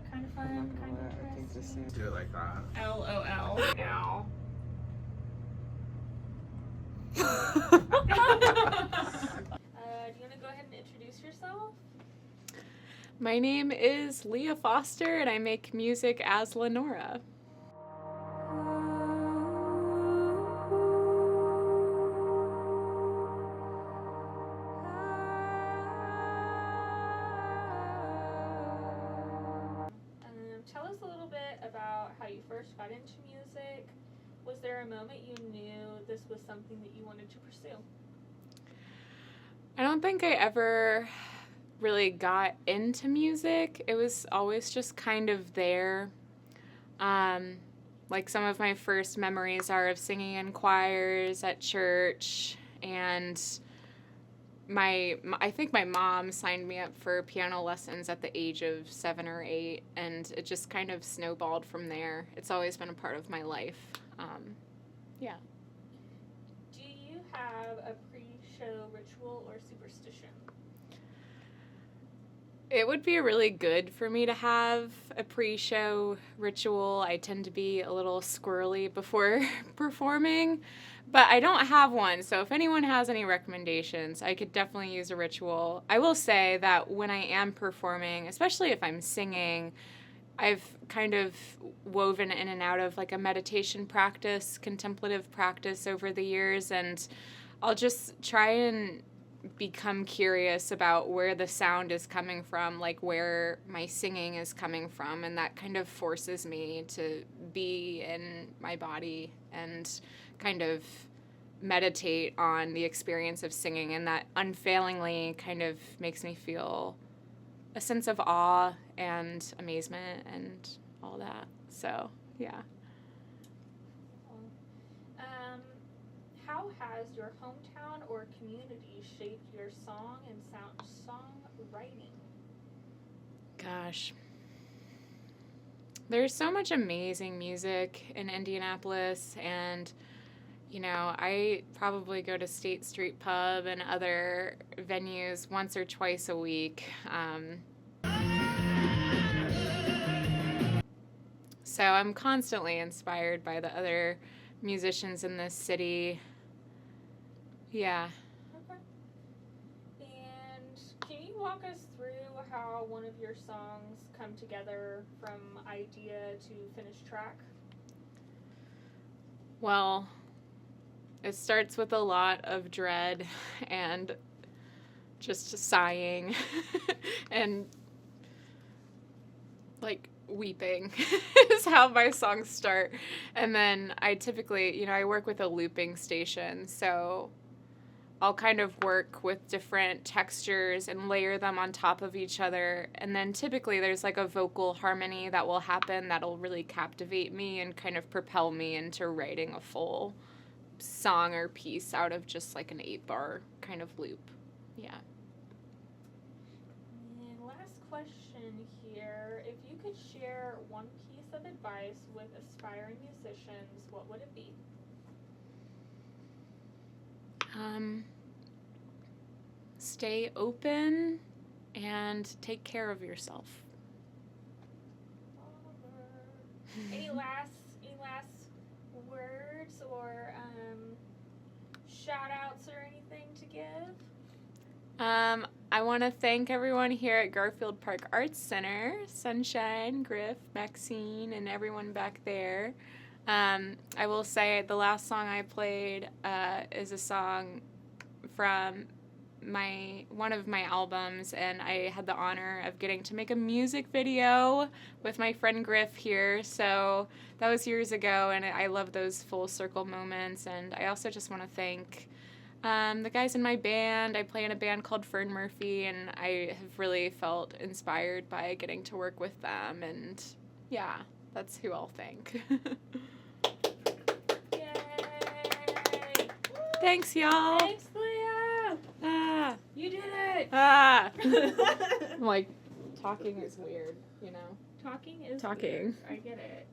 kind of fun, kind of I think the same. Do it like that. LOL. Now. Do you want to go ahead and introduce yourself? My name is Leah Foster, and I make music as Lenora. Tell us a little bit about how you first got into music. Was there a moment you knew this was something that you wanted to pursue? I don't think I ever really got into music. It was always just kind of there. Like some of my first memories are of singing in choirs at church, and I think my mom signed me up for piano lessons at the age of 7 or 8, and it just kind of snowballed from there. It's always been a part of my life. Yeah. Do you have a pre-show ritual or superstition? It would be really good for me to have a pre-show ritual. I tend to be a little squirrely before performing, but I don't have one. So if anyone has any recommendations, I could definitely use a ritual. I will say that when I am performing, especially if I'm singing, I've kind of woven in and out of like a meditation practice, contemplative practice over the years, and I'll just try and become curious about where the sound is coming from, like where my singing is coming from, and that kind of forces me to be in my body and kind of meditate on the experience of singing, and that unfailingly kind of makes me feel a sense of awe and amazement and all that. So, yeah. How has your hometown or community shaped your song and songwriting? Gosh. There's so much amazing music in Indianapolis, and, you know, I probably go to State Street Pub and other venues once or twice a week. So I'm constantly inspired by the other musicians in this city. Yeah. Okay. And can you walk us through how one of your songs come together from idea to finished track? Well, it starts with a lot of dread and just sighing and like weeping is how my songs start. And then I typically, you know, I work with a looping station, so I'll kind of work with different textures and layer them on top of each other. And then typically there's like a vocal harmony that will happen that'll really captivate me and kind of propel me into writing a full song or piece out of just like an 8-bar kind of loop. Yeah. And last question here. If you could share one piece of advice with aspiring musicians, what would it be? Stay open and take care of yourself. Any last words or shout outs or anything to give? I want to thank everyone here at Garfield Park Arts Center, Sunshine, Griff, Maxine, and everyone back there. I will say the last song I played is a song from one of my albums, and I had the honor of getting to make a music video with my friend Griff here. So that was years ago, and I love those full circle moments. And I also just want to thank the guys in my band. I play in a band called Fern Murphy, and I have really felt inspired by getting to work with them. And yeah, that's who I'll thank. Yay! Thanks, y'all. Thanks, Leah! Ah. You did it! Ah. I'm like, talking is weird, you know? Talking is Talking. weird. I get it.